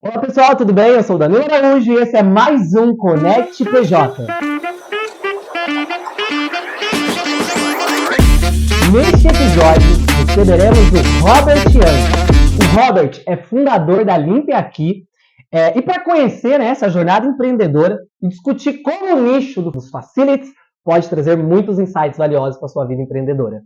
Olá pessoal, tudo bem? Eu sou o Danilo Araújo e esse é mais um Connect PJ. Neste episódio, receberemos o Robert Young. O Robert é fundador da Limpe Aqui e para conhecer essa jornada empreendedora e discutir como o nicho dos facilities pode trazer muitos insights valiosos para a sua vida empreendedora.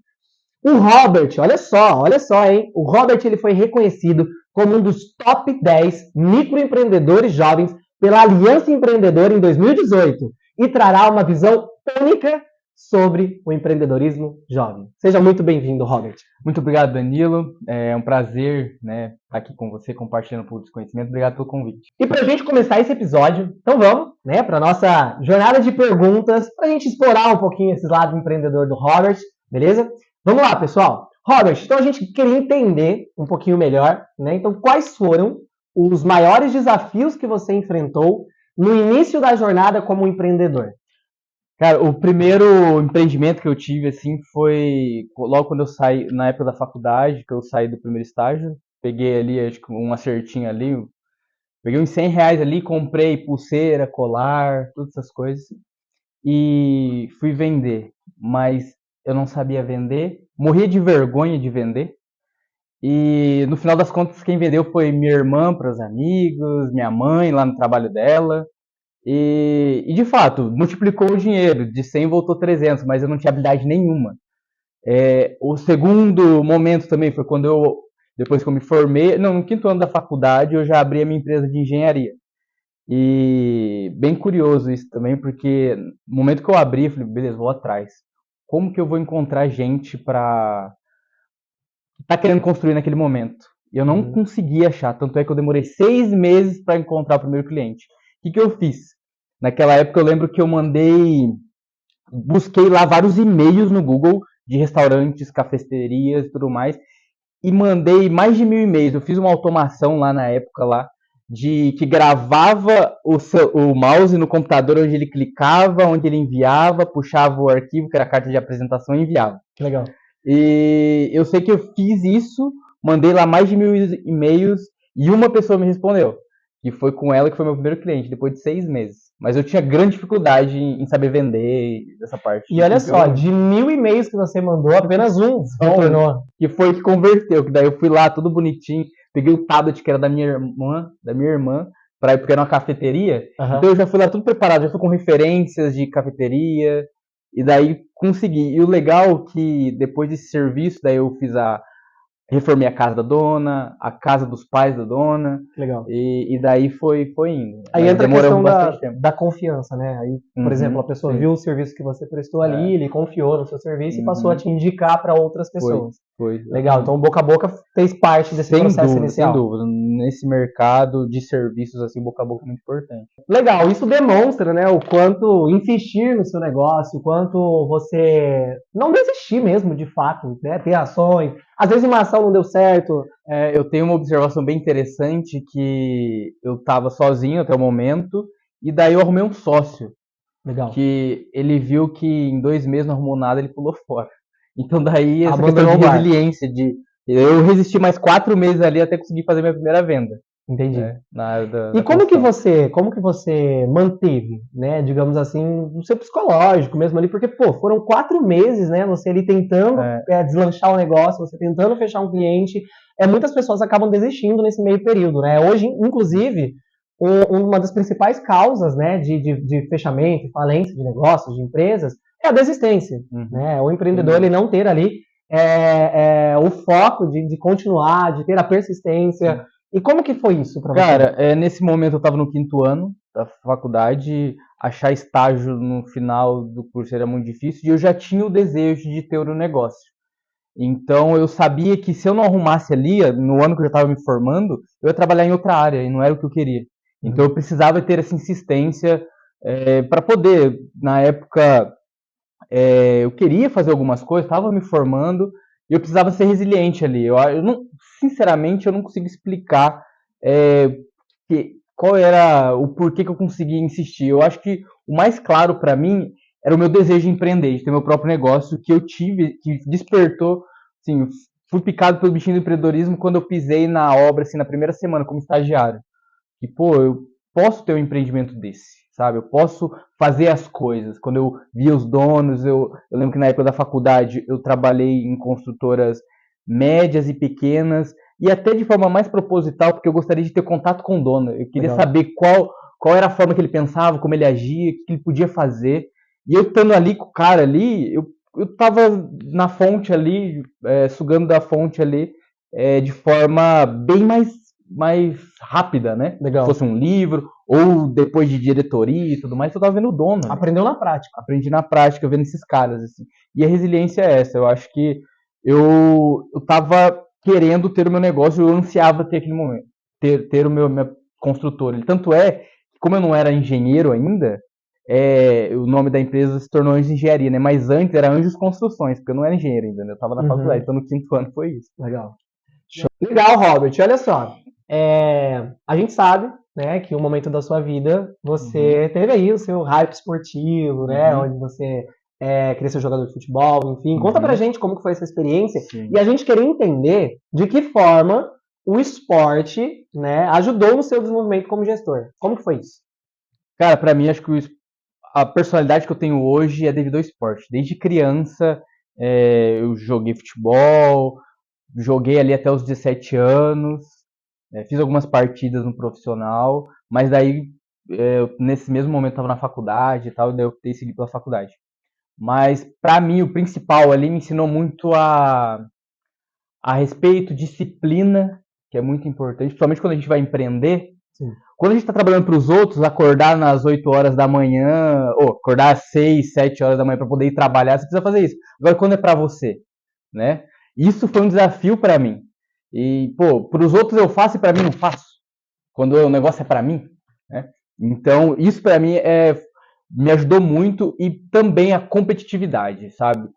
O Robert, olha só, hein? O Robert ele foi reconhecido como um dos top 10 microempreendedores jovens pela Aliança Empreendedora em 2018 e trará uma visão única sobre o empreendedorismo jovem. Seja muito bem-vindo, Robert. Muito obrigado, Danilo. É um prazer, estar aqui com você, compartilhando um pouco desse conhecimento. Obrigado pelo convite. E para a gente começar esse episódio, então vamos, para a nossa jornada de perguntas, para a gente explorar um pouquinho esse lado empreendedor do Robert, beleza? Vamos lá, pessoal. Robert, então a gente queria entender um pouquinho melhor, Então, quais foram os maiores desafios que você enfrentou no início da jornada como empreendedor? Cara, o primeiro empreendimento que eu tive, assim, foi logo quando eu saí, na época da faculdade, que eu saí do primeiro estágio. Peguei ali, acho que um acertinho ali, peguei uns R$100 ali, comprei pulseira, colar, todas essas coisas, e fui vender. Mas eu não sabia vender, morria de vergonha de vender. E no final das contas, quem vendeu foi minha irmã para os amigos, minha mãe lá no trabalho dela. E de fato, multiplicou o dinheiro, de 100 voltou 300, mas eu não tinha habilidade nenhuma. O segundo momento também foi quando depois que eu me formei, no quinto ano da faculdade, eu já abri a minha empresa de engenharia. E bem curioso isso também, porque no momento que eu abri, eu falei, beleza, vou atrás. Como que eu vou encontrar gente para tá querendo construir naquele momento? E eu não conseguia achar, tanto é que eu demorei 6 meses para encontrar o primeiro cliente. O que eu fiz? Naquela época eu lembro que eu busquei lá vários e-mails no Google de restaurantes, cafeterias e tudo mais, e mandei mais de 1.000 e-mails. Eu fiz uma automação lá na época lá, que gravava o mouse no computador onde ele clicava, onde ele enviava, puxava o arquivo, que era a carta de apresentação, e enviava. Que legal. E eu sei que eu fiz isso, mandei lá mais de 1.000 e-mails e uma pessoa me respondeu, que foi com ela que foi meu primeiro cliente, depois de 6 meses. Mas eu tinha grande dificuldade em saber vender essa parte. E olha só, de 1.000 e-mails que você mandou, apenas um retornou. Que foi que converteu, que daí eu fui lá, tudo bonitinho, peguei o tablet que era da minha irmã, porque era uma cafeteria. Então eu já fui lá tudo preparado, já fui com referências de cafeteria, e daí consegui. E o legal é que depois desse serviço, daí eu reformei a casa da dona, a casa dos pais da dona. Legal. E daí foi indo. Aí entra a questão da confiança, Aí, por exemplo, a pessoa viu o serviço que você prestou ali, ele confiou no seu serviço e passou a te indicar para outras pessoas. Foi. Legal, então boca a boca fez parte desse processo inicial. Sem dúvida, nesse mercado de serviços, assim, boca a boca é muito importante. Legal, isso demonstra, o quanto insistir no seu negócio, o quanto você não desistir mesmo, de fato, ter ações. Às vezes uma ação não deu certo. Eu tenho uma observação bem interessante, que eu estava sozinho até o momento, e daí eu arrumei um sócio. Legal. Que ele viu que em 2 meses não arrumou nada, ele pulou fora. Então daí essa Abandonou questão de resiliência, eu resisti mais 4 meses ali até conseguir fazer minha primeira venda. Entendi. Na área e como que você manteve, digamos assim, o seu psicológico mesmo ali, porque, foram 4 meses, você ali tentando deslanchar o negócio, você tentando fechar um cliente, muitas pessoas acabam desistindo nesse meio período, Hoje, inclusive, uma das principais causas, de fechamento, falência de negócios, de empresas, é a desistência, O empreendedor, ele não ter ali o foco de continuar, de ter a persistência. E como que foi isso para você? Cara, nesse momento eu estava no 5º ano da faculdade, achar estágio no final do curso era muito difícil, e eu já tinha o desejo de ter um negócio. Então eu sabia que se eu não arrumasse ali, no ano que eu já estava me formando, eu ia trabalhar em outra área, e não era o que eu queria. Então eu precisava ter essa insistência para poder, na época, eu queria fazer algumas coisas, estava me formando, e eu precisava ser resiliente ali. Sinceramente, eu não consigo explicar qual era o porquê que eu conseguia insistir. Eu acho que o mais claro para mim era o meu desejo de empreender, de ter meu próprio negócio, que eu tive, que despertou, assim, fui picado pelo bichinho do empreendedorismo quando eu pisei na obra, assim, na primeira semana como estagiário. que, pô, eu posso ter um empreendimento desse, sabe? Eu posso fazer as coisas. Quando eu via os donos, eu lembro que na época da faculdade eu trabalhei em construtoras médias e pequenas, e até de forma mais proposital, porque eu gostaria de ter contato com o dono. Eu queria Legal. saber qual era a forma que ele pensava, como ele agia, o que ele podia fazer. E eu estando ali com o cara ali, eu tava na fonte ali, sugando da fonte ali, de forma bem mais rápida, né? Legal. Se fosse um livro, ou depois de diretoria e tudo mais, eu tava vendo o dono. Né? Aprendeu na prática. Aprendi na prática, vendo esses caras. Assim. E a resiliência é essa. Eu acho que eu tava querendo ter o meu negócio, eu ansiava ter aquele momento. Ter o meu construtor. Tanto é que, como eu não era engenheiro ainda, o nome da empresa se tornou Anjos Engenharia, né? Mas antes era Anjos Construções, porque eu não era engenheiro ainda, né? Eu tava na faculdade, então no 5º ano foi isso. Legal. Show. Legal, Robert. Olha só. A gente sabe, né, que um momento da sua vida você teve aí o seu hype esportivo, né, onde você queria ser jogador de futebol, enfim. Conta pra gente como que foi essa experiência. Sim. E a gente queria entender de que forma o esporte, né, ajudou no seu desenvolvimento como gestor. Como que foi isso? Cara, pra mim, acho que a personalidade que eu tenho hoje é devido ao esporte. Desde criança, eu joguei futebol, joguei ali até os 17 anos, fiz algumas partidas no profissional, mas daí, nesse mesmo momento, estava na faculdade e tal, daí eu optei seguir pela faculdade. Mas, pra mim, o principal ali me ensinou muito a respeito, disciplina, que é muito importante, principalmente quando a gente vai empreender. Sim. Quando a gente está trabalhando para os outros, acordar nas 8 horas da manhã, ou acordar às 6, 7 horas da manhã para poder ir trabalhar, você precisa fazer isso. Agora, quando é para você, né? Isso foi um desafio para mim. E, pô, para os outros eu faço e para mim não faço. Quando o negócio é para mim, né? Então, isso para mim me ajudou muito e também a competitividade, sabe?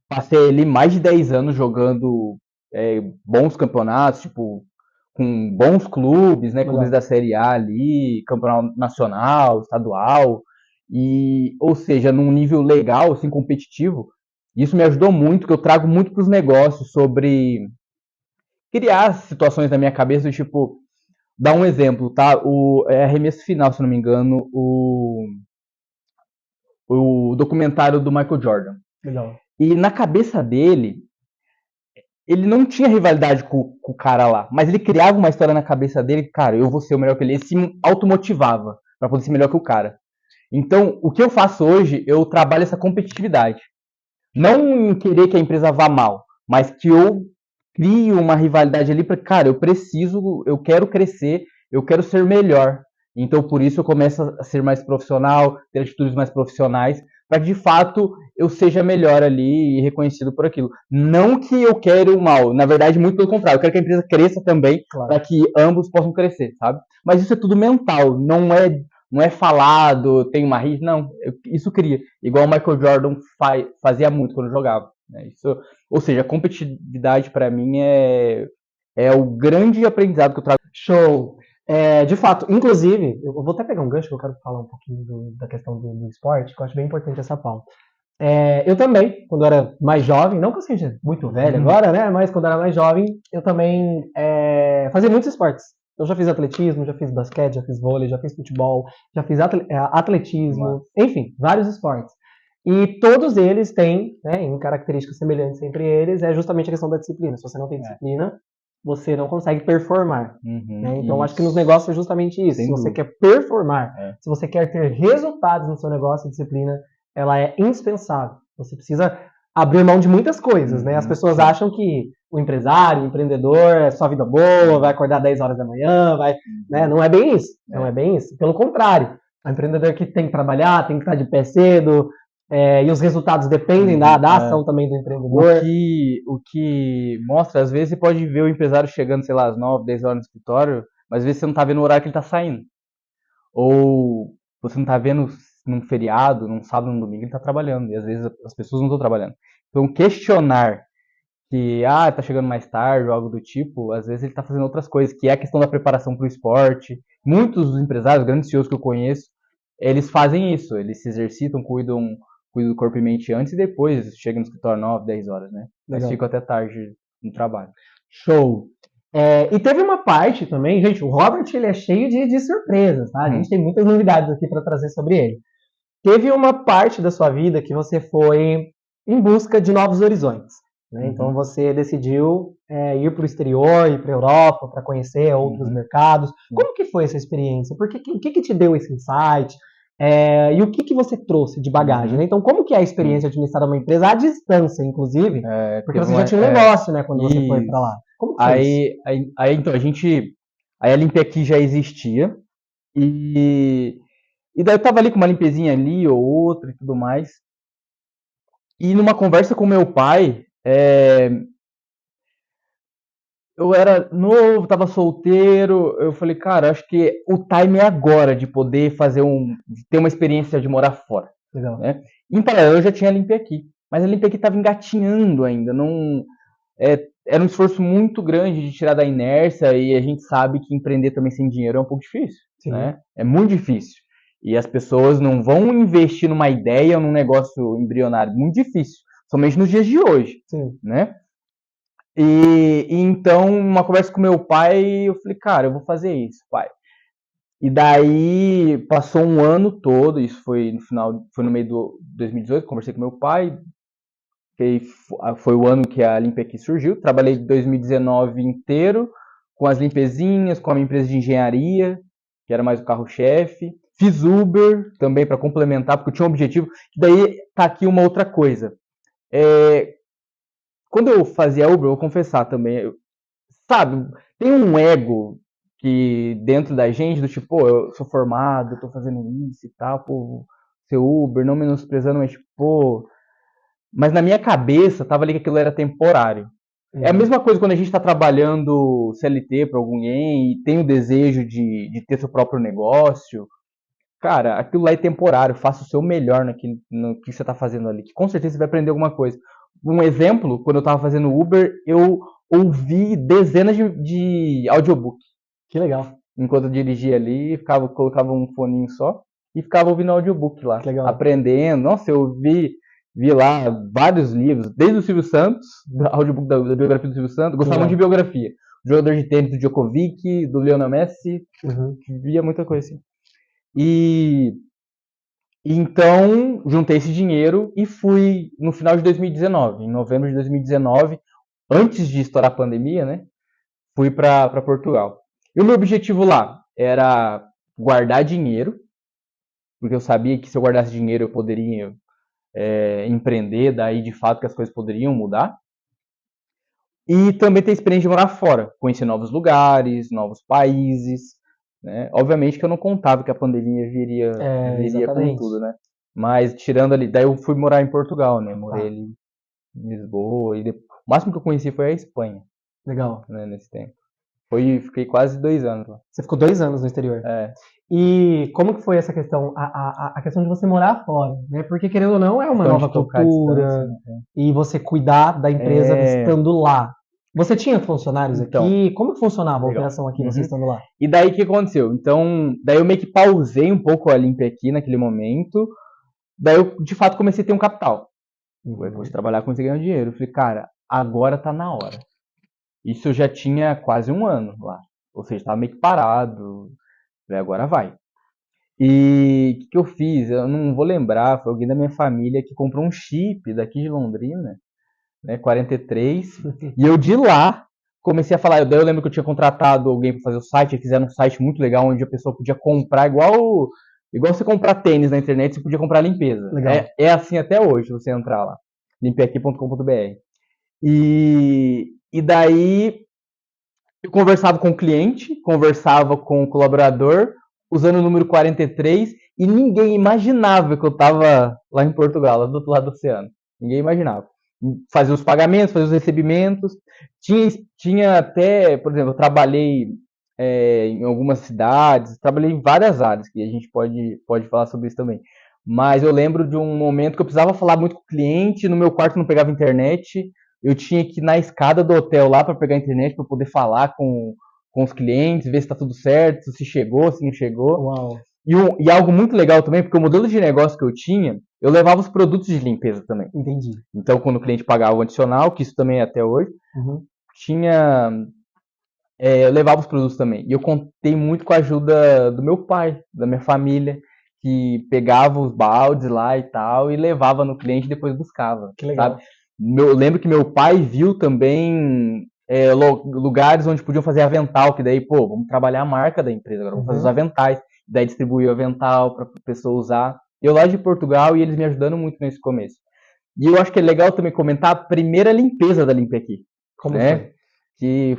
Passei ali mais de 10 anos jogando bons campeonatos, tipo, com bons clubes, né? Clubes da Série A ali, campeonato nacional, estadual, ou seja, num nível legal, assim, competitivo. Isso me ajudou muito, que eu trago muito para os negócios sobre criar situações na minha cabeça, do tipo, dar um exemplo, tá? Arremesso final, se não me engano, o documentário do Michael Jordan. Legal. E na cabeça dele, ele não tinha rivalidade com o cara lá, mas ele criava uma história na cabeça dele, cara, eu vou ser o melhor que ele. Ele se automotivava para poder ser melhor que o cara. Então, o que eu faço hoje, eu trabalho essa competitividade. Não em querer que a empresa vá mal, mas que eu crie uma rivalidade ali para, cara, eu quero crescer, eu quero ser melhor. Então, por isso eu começo a ser mais profissional, ter atitudes mais profissionais, para que de fato eu seja melhor ali e reconhecido por aquilo. Não que eu quero o mal, na verdade, muito pelo contrário, eu quero que a empresa cresça também, para que ambos possam crescer, sabe? Mas isso é tudo mental, não é falado, tem uma rixa, não, isso cria. Igual o Michael Jordan fazia muito quando jogava. Né? Isso, ou seja, a competitividade para mim é o grande aprendizado que eu trago. Show! De fato, inclusive, eu vou até pegar um gancho que eu quero falar um pouquinho da questão do esporte, que eu acho bem importante essa pauta. Eu também, quando eu era mais jovem, não que eu seja muito velho agora, né? Mas quando eu era mais jovem, eu também fazia muitos esportes. Eu já fiz atletismo, já fiz basquete, já fiz vôlei, já fiz futebol, já fiz atletismo, enfim, vários esportes. E todos eles têm, né, em características semelhantes entre eles, é justamente a questão da disciplina. Se você não tem disciplina, você não consegue performar. Né? Então, acho que nos negócios é justamente isso. Se você quer performar, se você quer ter resultados no seu negócio, a disciplina ela é indispensável. Você precisa abrir mão de muitas coisas. Né? As pessoas acham que o empresário, o empreendedor é só vida boa, vai acordar 10 horas da manhã, né? Não é bem isso. Não é bem isso. Pelo contrário, o empreendedor que tem que trabalhar, tem que estar de pé cedo, e os resultados dependem da ação também do empreendedor. O que mostra, às vezes você pode ver o empresário chegando, sei lá, às 9, 10 horas no escritório, mas às vezes você não está vendo o horário que ele está saindo. Ou você não está vendo num feriado, num sábado, num domingo, ele está trabalhando. E às vezes as pessoas não estão trabalhando. Então questionar que, tá chegando mais tarde ou algo do tipo, às vezes ele está fazendo outras coisas, que é a questão da preparação para o esporte. Muitos dos empresários, grandes CEOs que eu conheço, eles fazem isso, eles se exercitam, cuidam do corpo e mente antes e depois chegam no escritório 9, 10 horas, né? Mas ficam até tarde no trabalho. Show! E teve uma parte também, gente, o Robert ele é cheio de surpresas, tá? A gente tem muitas novidades aqui para trazer sobre ele. Teve uma parte da sua vida que você foi em busca de novos horizontes, né? Então você decidiu ir para o exterior, ir para a Europa, para conhecer outros mercados. Como que foi essa experiência? O que te deu esse insight? E o que você trouxe de bagagem, né? Então, como que é a experiência de administrar uma empresa à distância, inclusive? Porque você já tinha um negócio, né, quando você foi para lá. Como que foi isso? Então, a Limpe Aqui já existia, e daí eu tava ali com uma limpezinha ali ou outra e tudo mais. E numa conversa com meu pai, eu era novo, tava solteiro, eu falei, cara, acho que o time é agora de poder de ter uma experiência de morar fora. Legal. Né? Em paralelo, eu já tinha a Limpe Aqui, mas a Limpe Aqui tava engatinhando ainda, era um esforço muito grande de tirar da inércia, e a gente sabe que empreender também sem dinheiro é um pouco difícil, né? É muito difícil. E as pessoas não vão investir numa ideia ou num negócio embrionário, muito difícil, somente nos dias de hoje, né? E então, uma conversa com meu pai, eu falei, cara, eu vou fazer isso, pai. E daí, passou um ano todo, isso foi no meio do 2018, conversei com meu pai, que foi o ano que a Limpe Aqui surgiu. Trabalhei 2019 inteiro com as limpezinhas, com a minha empresa de engenharia, que era mais o carro-chefe. Fiz Uber também para complementar, porque eu tinha um objetivo. Daí tá aqui uma outra coisa. Quando eu fazia Uber, eu vou confessar também, sabe, tem um ego que dentro da gente, do tipo, pô, eu sou formado, eu tô fazendo isso e tal, pô, ser Uber, não menosprezando, mas tipo, pô. Mas na minha cabeça, tava ali que aquilo era temporário. É a mesma coisa quando a gente está trabalhando CLT para alguém e tem o desejo de ter seu próprio negócio. Cara, aquilo lá é temporário. Faça o seu melhor no que você está fazendo ali, que com certeza você vai aprender alguma coisa. Um exemplo, quando eu estava fazendo Uber, eu ouvi dezenas de audiobook. Que legal. Enquanto eu dirigia ali, colocava um foninho só e ficava ouvindo audiobook lá. Que legal. Aprendendo. Nossa, eu vi lá vários livros, desde o Silvio Santos, audiobook da biografia do Silvio Santos. Gostava muito de biografia. Jogador de tênis do Djokovic, do Lionel Messi. Via muita coisa assim. E então, juntei esse dinheiro e fui no final de 2019, em novembro de 2019, antes de estourar a pandemia, né? Fui para Portugal. E o meu objetivo lá era guardar dinheiro, porque eu sabia que se eu guardasse dinheiro eu poderia empreender, daí de fato que as coisas poderiam mudar. E também ter experiência de morar fora, conhecer novos lugares, novos países, né? Obviamente que eu não contava que a pandemia viria com tudo, né? Mas tirando ali, daí eu fui morar em Portugal, né? Morei ali em Lisboa, e o máximo que eu conheci foi a Espanha. Legal. Né, nesse tempo. Fiquei quase 2 anos lá. Você ficou 2 anos no exterior? E como que foi essa questão, a questão de você morar fora, né? Porque, querendo ou não, é uma nova cultura, né? E você cuidar da empresa estando lá. Você tinha funcionários aqui? Como que funcionava a operação aqui, você estando lá? E daí, o que aconteceu? Então, daí eu meio que pausei um pouco a Limpe Aqui naquele momento, daí eu, de fato, comecei a ter um capital. Depois de trabalhar, comecei a ganhar dinheiro. Eu falei, cara, agora tá na hora. Isso eu já tinha quase 1 ano lá. Ou seja, estava meio que parado. Agora vai. E o que eu fiz? Eu não vou lembrar. Foi alguém da minha família que comprou um chip daqui de Londrina, né, 43. E eu de lá comecei a falar. Daí eu lembro que eu tinha contratado alguém para fazer o site. Eles fizeram um site muito legal onde a pessoa podia comprar igual você comprar tênis na internet, você podia comprar limpeza. É assim até hoje, se você entrar lá. limpeaqui.com.br. E daí eu conversava com o cliente, conversava com o colaborador, usando o número 43, e ninguém imaginava que eu estava lá em Portugal, lá do outro lado do oceano. Ninguém imaginava. Fazia os pagamentos, fazia os recebimentos. Tinha até, por exemplo, eu trabalhei em algumas cidades, trabalhei em várias áreas, que a gente pode falar sobre isso também. Mas eu lembro de um momento que eu precisava falar muito com o cliente, no meu quarto não pegava internet, eu tinha que ir na escada do hotel lá para pegar a internet, para poder falar com os clientes, ver se está tudo certo, se chegou, se não chegou. Uau. E algo muito legal também, porque o modelo de negócio que eu tinha, eu levava os produtos de limpeza também. Entendi. Então, quando o cliente pagava o adicional, que isso também é até hoje, tinha eu levava os produtos também. E eu contei muito com a ajuda do meu pai, da minha família, que pegava os baldes lá e tal e levava no cliente e depois buscava. Que legal. Sabe? Eu lembro que meu pai viu também lugares onde podiam fazer avental, que daí, pô, vamos trabalhar a marca da empresa, agora vamos fazer os aventais. Daí distribuir o avental para a pessoa usar. Eu lá de Portugal e eles me ajudando muito nesse começo. E eu acho que é legal também comentar a primeira limpeza da Limpe Aqui. Como né? foi? Que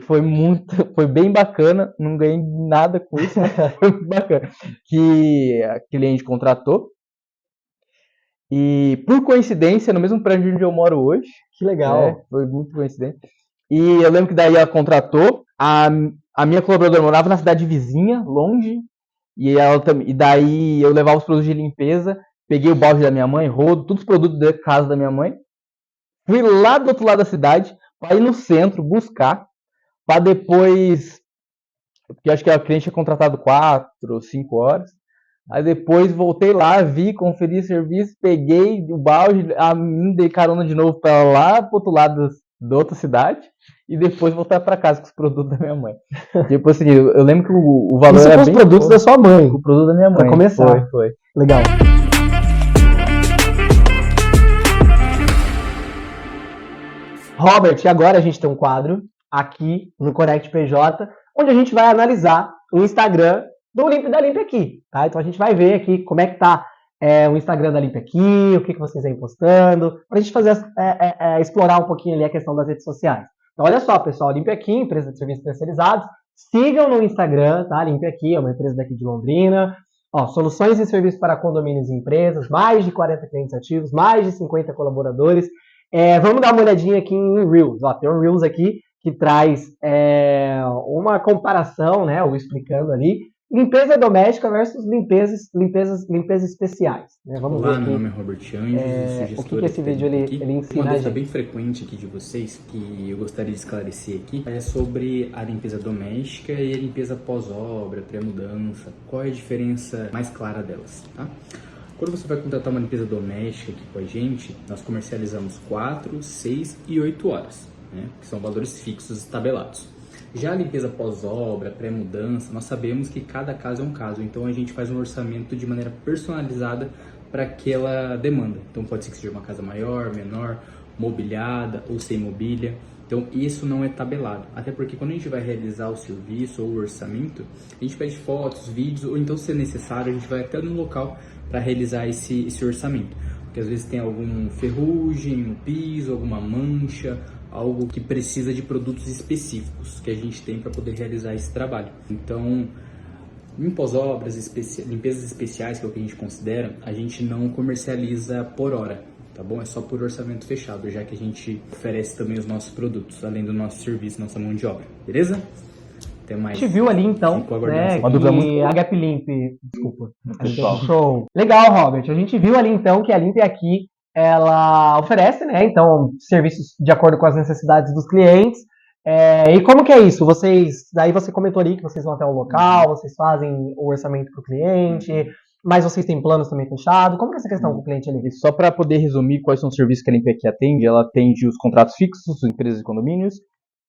foi bem bacana, não ganhei nada com isso, mas foi muito bacana. Que a cliente contratou. E por coincidência, no mesmo prédio onde eu moro hoje. Que legal. Foi muito coincidente. E eu lembro que daí ela contratou. A minha colaboradora morava na cidade vizinha, longe. E daí eu levava os produtos de limpeza. Peguei o balde da minha mãe, rodo, todos os produtos da casa da minha mãe. Fui lá do outro lado da cidade, para ir no centro, buscar, para depois, porque acho que a cliente tinha contratado 4 ou 5 horas, aí depois voltei lá, vi, conferi o serviço, peguei o balde, dei carona de novo para lá, pro outro lado da outra cidade, e depois voltar para casa com os produtos da minha mãe. Tipo assim, eu lembro que o valor Isso era com os bem produtos da sua mãe. o produto da minha mãe. Para começar. Foi. Legal. Robert, e agora a gente tem um quadro aqui no Connect PJ, onde a gente vai analisar o Instagram do Limpe da Limpe Aqui, tá? Então a gente vai ver aqui como é que tá o Instagram da Limpe Aqui, o que vocês vêm postando, para a gente fazer explorar um pouquinho ali a questão das redes sociais. Então olha só, pessoal, Limpe Aqui, empresa de serviços especializados, sigam no Instagram, tá? Limpe Aqui é uma empresa daqui de Londrina. Ó, soluções e serviços para condomínios e empresas, mais de 40 clientes ativos, mais de 50 colaboradores. Vamos dar uma olhadinha aqui em Reels. Ó, tem um Reels aqui que traz uma comparação, né, ou explicando ali, limpeza doméstica versus limpezas especiais. Né? Vamos Olá, ver aqui, meu nome é Robert Anjos, o que esse vídeo ele ensina Uma a dúvida gente. bem frequente aqui de vocês, que eu gostaria de esclarecer aqui, é sobre a limpeza doméstica e a limpeza pós-obra, pré-mudança. Qual é a diferença mais clara delas, tá? Quando você vai contratar uma limpeza doméstica aqui com a gente, nós comercializamos 4, 6 e 8 horas, né? Que são valores fixos tabelados. Já a limpeza pós-obra, pré-mudança, nós sabemos que cada caso é um caso, então a gente faz um orçamento de maneira personalizada para aquela demanda. Então pode ser que seja uma casa maior, menor, mobiliada ou sem mobília. Então isso não é tabelado, até porque quando a gente vai realizar o serviço ou o orçamento, a gente pede fotos, vídeos, ou então se necessário a gente vai até no local para realizar esse orçamento. Porque às vezes tem alguma ferrugem no piso, alguma mancha, algo que precisa de produtos específicos que a gente tem para poder realizar esse trabalho. Então, em pós-obras, limpezas especiais, que é o que a gente considera, a gente não comercializa por hora, tá bom? É só por orçamento fechado, já que a gente oferece também os nossos produtos, além do nosso serviço, nossa mão de obra, beleza? Até mais. A gente viu ali então, né, que a Gap Limp, desculpa, show. Legal, Robert, a gente viu ali então que a Limp Aqui, ela oferece, né, então, serviços de acordo com as necessidades dos clientes. E como que é isso? Daí você comentou ali que vocês vão até o local, vocês fazem o orçamento para o cliente, mas vocês têm planos também fechados. Como que é essa questão com o cliente ali? Só para poder resumir quais são os serviços que a Limpe Aqui atende, ela atende os contratos fixos, empresas e condomínios,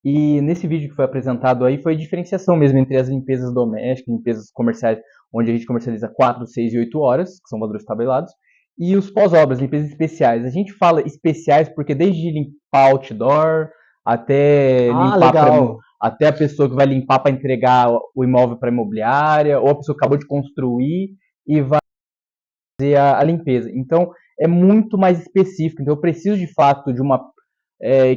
e nesse vídeo que foi apresentado aí foi a diferenciação mesmo entre as limpezas domésticas, limpezas comerciais, onde a gente comercializa 4, 6 e 8 horas, que são valores tabelados, e os pós-obras, limpezas especiais. A gente fala especiais porque desde limpar outdoor até até a pessoa que vai limpar para entregar o imóvel para a imobiliária, ou a pessoa que acabou de construir e vai fazer a limpeza. Então, é muito mais específico. Então, eu preciso, de fato, de uma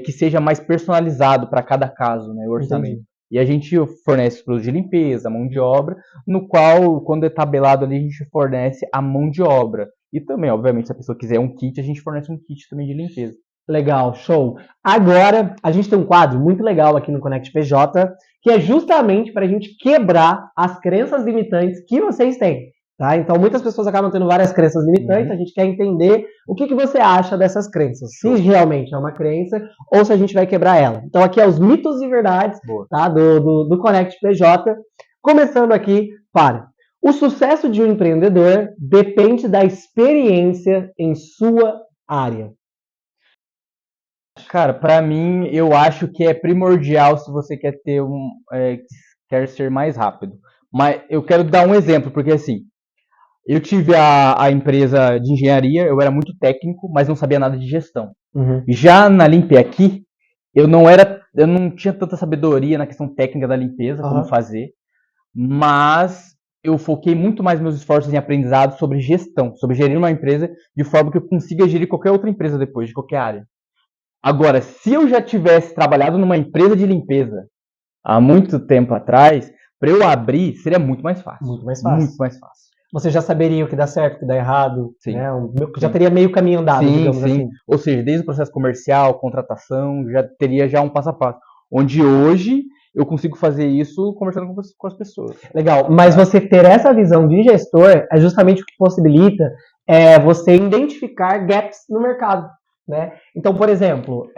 que seja mais personalizado para cada caso, né, o orçamento. Entendi. E a gente fornece produtos de limpeza, mão de obra, no qual, quando é tabelado ali, a gente fornece a mão de obra. E também, obviamente, se a pessoa quiser um kit, a gente fornece um kit também de limpeza. Legal, show. Agora, a gente tem um quadro muito legal aqui no Connect PJ, que é justamente para a gente quebrar as crenças limitantes que vocês têm. Tá? Então, muitas pessoas acabam tendo várias crenças limitantes, a gente quer entender o que você acha dessas crenças, se realmente é uma crença ou se a gente vai quebrar ela. Então, aqui é os mitos e verdades, tá? do Connect PJ, começando aqui para o sucesso de um empreendedor depende da experiência em sua área. Cara, pra mim, eu acho que é primordial se você quer ter quer ser mais rápido. Mas eu quero dar um exemplo, porque assim, eu tive a empresa de engenharia, eu era muito técnico, mas não sabia nada de gestão. Uhum. Já na Limpe Aqui, eu não tinha tanta sabedoria na questão técnica da limpeza, como fazer, mas eu foquei muito mais meus esforços em aprendizado sobre gestão, sobre gerir uma empresa de forma que eu consiga gerir qualquer outra empresa depois, de qualquer área. Agora, se eu já tivesse trabalhado numa empresa de limpeza há muito tempo atrás, para eu abrir seria muito mais fácil. Muito mais fácil. Muito mais fácil. Você já saberia o que dá certo, o que dá errado, Sim. né? Já teria meio caminho andado, digamos sim. assim. Ou seja, desde o processo comercial, contratação, já teria já um passo a passo. Onde hoje eu consigo fazer isso conversando com as pessoas. Legal, mas você ter essa visão de gestor é justamente o que possibilita você identificar gaps no mercado, né? Então, por exemplo,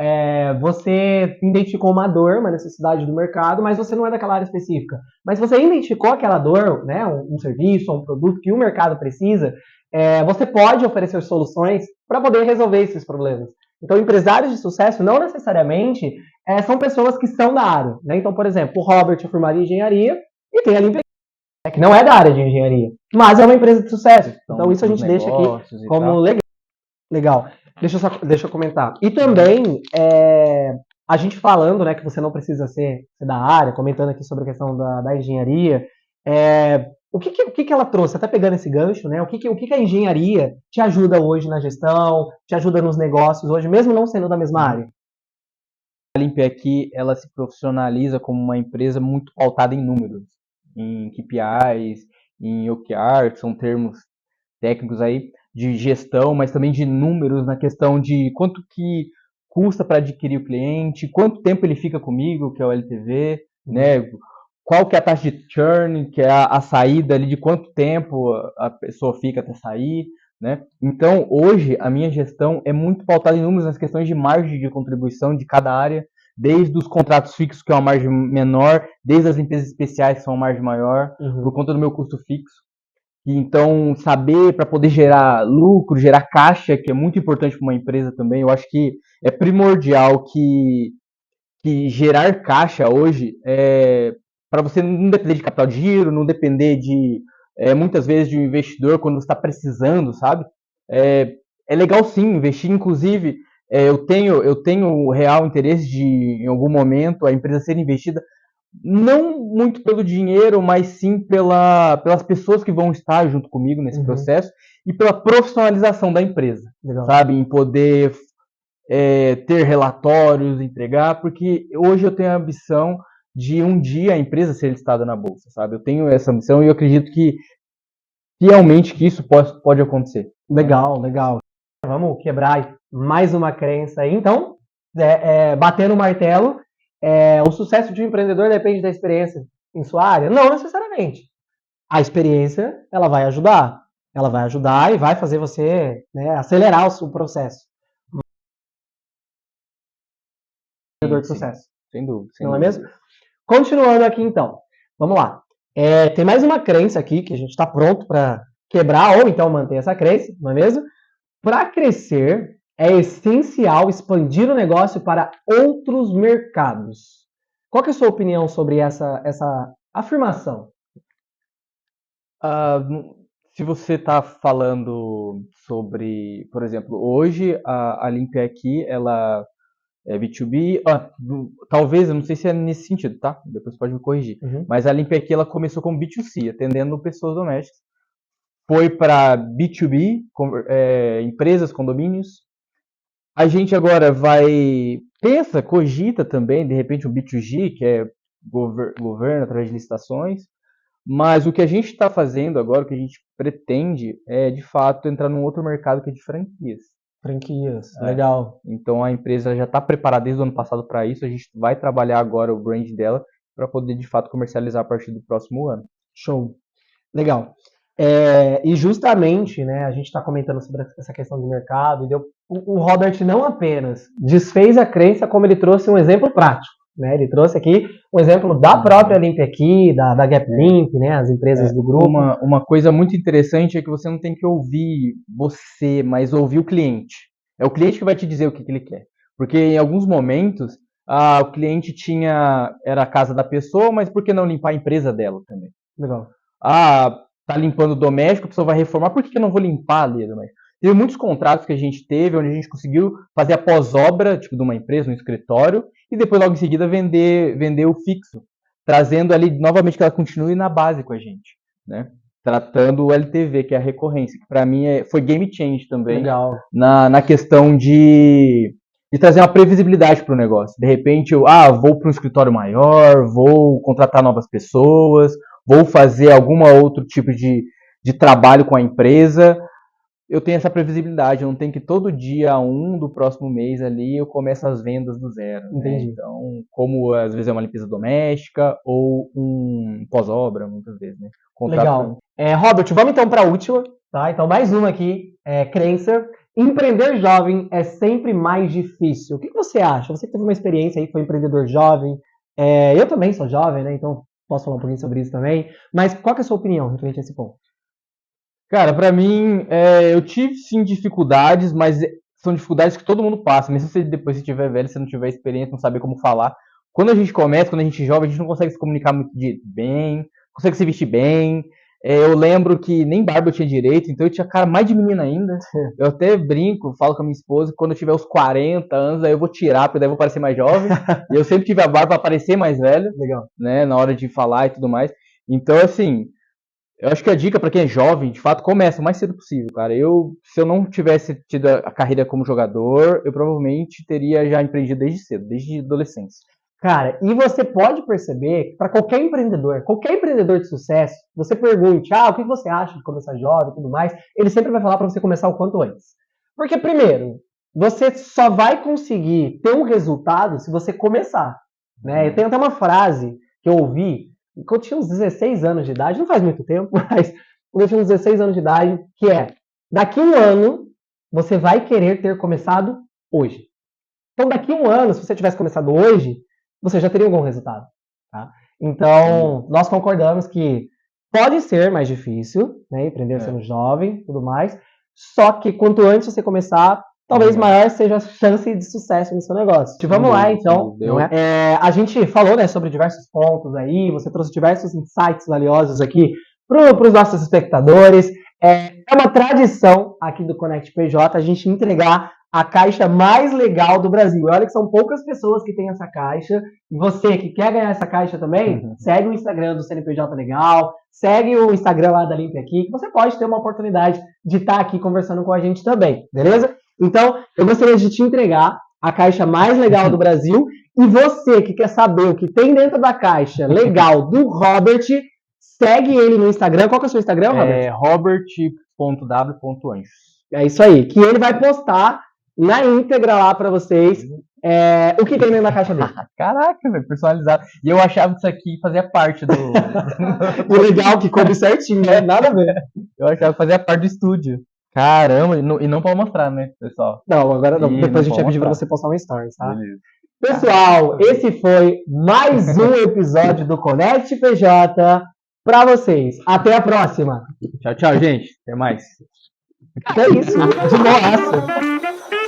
você identificou uma dor, uma necessidade do mercado, mas você não é daquela área específica. Mas você identificou aquela dor, né, um serviço, um produto que o mercado precisa, você pode oferecer soluções para poder resolver esses problemas. Então, empresários de sucesso não necessariamente são pessoas que são da área, né? Então, por exemplo, o Robert é formado em engenharia e tem a Limpe, que não é da área de engenharia, mas é uma empresa de sucesso. Então isso a gente deixa aqui como legal. Deixa eu comentar. E também, a gente falando, né, que você não precisa ser da área, comentando aqui sobre a questão da engenharia, o que ela trouxe? Até pegando esse gancho, né? O que a engenharia te ajuda hoje na gestão, te ajuda nos negócios hoje, mesmo não sendo da mesma área? A Limpe Aqui, ela se profissionaliza como uma empresa muito pautada em números, em KPIs, em OKR, que são termos técnicos aí de gestão, mas também de números na questão de quanto que custa para adquirir o cliente, quanto tempo ele fica comigo, que é o LTV, né? Qual que é a taxa de churn, que é a saída ali, de quanto tempo a pessoa fica até sair, né? Então, hoje, a minha gestão é muito pautada em números nas questões de margem de contribuição de cada área, desde os contratos fixos, que é uma margem menor, desde as limpezas especiais, que são uma margem maior, por conta do meu custo fixo. Então, saber para poder gerar lucro, gerar caixa, que é muito importante para uma empresa também, eu acho que é primordial que gerar caixa hoje para você não depender de capital de giro, não depender de muitas vezes de um investidor quando você está precisando, sabe? É legal sim investir, inclusive eu tenho real interesse de em algum momento a empresa ser investida, não muito pelo dinheiro, mas sim pelas pessoas que vão estar junto comigo nesse processo e pela profissionalização da empresa, sabe? Em poder ter relatórios, entregar, porque hoje eu tenho a ambição de um dia a empresa ser listada na bolsa, sabe? Eu tenho essa ambição e eu acredito que realmente que isso pode acontecer. Legal, legal. Vamos quebrar mais uma crença aí. Então, batendo o martelo, o sucesso de um empreendedor depende da experiência em sua área? Não necessariamente. A experiência, ela vai ajudar. Ela vai ajudar e vai fazer você, né, acelerar o seu processo. Empreendedor de sucesso. Sem dúvida. Não é mesmo? Continuando aqui, então. Vamos lá. Tem mais uma crença aqui que a gente está pronto para quebrar ou então manter essa crença, não é mesmo? Para crescer, é essencial expandir o negócio para outros mercados. Qual que é a sua opinião sobre essa afirmação? Se você está falando sobre, por exemplo, hoje a Limpe Aqui, ela é B2B, talvez, eu não sei se é nesse sentido, tá? Depois pode me corrigir. Mas a Limpe Aqui, ela começou como B2C, atendendo pessoas domésticas. Foi para B2B, empresas, condomínios. A gente agora cogita também, de repente, um B2G, que é governo através de licitações. Mas o que a gente está fazendo agora, o que a gente pretende, é, de fato, entrar num outro mercado que é de franquias. Franquias, legal. Então a empresa já está preparada desde o ano passado para isso. A gente vai trabalhar agora o brand dela para poder, de fato, comercializar a partir do próximo ano. Show. Legal. E justamente, né, a gente está comentando sobre essa questão de mercado, e o Robert não apenas desfez a crença, como ele trouxe um exemplo prático. Né? Ele trouxe aqui um exemplo da própria Limpe Aqui, da Gap Limp, né, as empresas do grupo. Uma coisa muito interessante é que você não tem que ouvir você, mas ouvir o cliente. É o cliente que vai te dizer o que ele quer. Porque em alguns momentos, o cliente era a casa da pessoa, mas por que não limpar a empresa dela também? Legal. Tá limpando o doméstico, a pessoa vai reformar, por que eu não vou limpar ali o doméstico? Teve muitos contratos que a gente teve, onde a gente conseguiu fazer a pós-obra, tipo, de uma empresa, um escritório, e depois, logo em seguida, vender o fixo, trazendo ali, novamente, que ela continue na base com a gente, né? Tratando o LTV, que é a recorrência, que para mim foi game change também. Legal. Na questão de trazer uma previsibilidade para o negócio. De repente, vou para um escritório maior, vou contratar novas pessoas, vou fazer algum outro tipo de trabalho com a empresa. Eu tenho essa previsibilidade, eu não tenho que todo dia 1 do próximo mês ali eu começo as vendas do zero. Entendi. Né? Então, como às vezes é uma limpeza doméstica ou um pós-obra, muitas vezes, né? Legal. Robert, vamos então para a última, tá? Então, mais uma aqui, crença. Empreender jovem é sempre mais difícil. O que você acha? Você que teve uma experiência aí, foi empreendedor jovem. Eu também sou jovem, né? Então, posso falar um pouquinho sobre isso também. Mas qual que é a sua opinião referente a esse ponto? Cara, pra mim, eu tive sim dificuldades, mas são dificuldades que todo mundo passa. Mesmo se depois você tiver velho, se não tiver experiência, não saber como falar. Quando a gente começa, quando a gente é jovem, a gente não consegue se comunicar muito bem, consegue se vestir bem. Eu lembro que nem barba eu tinha direito, então eu tinha cara mais de menina ainda. Eu até brinco, falo com a minha esposa que quando eu tiver os 40 anos, aí eu vou tirar, porque daí eu vou parecer mais jovem. E eu sempre tive a barba para parecer mais velho. Legal. Né, na hora de falar e tudo mais. Então, assim, eu acho que a dica para quem é jovem, de fato, começa o mais cedo possível, cara. Se eu não tivesse tido a carreira como jogador, eu provavelmente teria já empreendido desde cedo, desde adolescência. Cara, e você pode perceber que para qualquer empreendedor de sucesso, você pergunte, o que você acha de começar jovem e tudo mais, ele sempre vai falar para você começar o quanto antes. Porque, primeiro, você só vai conseguir ter um resultado se você começar. Né? Eu tenho até uma frase que eu ouvi quando eu tinha uns 16 anos de idade, não faz muito tempo, mas quando eu tinha uns 16 anos de idade, que daqui a um ano, você vai querer ter começado hoje. Então, daqui a um ano, se você tivesse começado hoje, você já teria algum resultado. Tá? Então, nós concordamos que pode ser mais difícil, né, empreender sendo jovem e tudo mais, só que quanto antes você começar, talvez maior seja a chance de sucesso no seu negócio. Vamos lá, então. A gente falou, né, sobre diversos pontos aí, você trouxe diversos insights valiosos aqui para os nossos espectadores. É uma tradição aqui do Connect PJ a gente entregar a caixa mais legal do Brasil. Olha que são poucas pessoas que têm essa caixa. E você que quer ganhar essa caixa também, segue o Instagram do CNPJ Legal, segue o Instagram lá da Limpe Aqui, que você pode ter uma oportunidade de estar aqui conversando com a gente também, beleza? Então, eu gostaria de te entregar a caixa mais legal do Brasil. E você que quer saber o que tem dentro da caixa legal do Robert, segue ele no Instagram. Qual que é o seu Instagram, Robert? robert.w.anjos. É isso aí, que ele vai postar na íntegra lá pra vocês o que tem dentro da caixa dele. Caraca, velho, personalizado. E eu achava que isso aqui fazia parte do... E legal que coube certinho, né? Nada a ver. Eu achava que fazia parte do estúdio. Caramba, e não pode mostrar, né, pessoal? Não, agora não. Depois a gente vai pedir pra você postar um story, tá? Beleza. Pessoal, esse foi mais um episódio do Connect PJ pra vocês. Até a próxima. Tchau, tchau, gente. Até mais. É isso, de boa.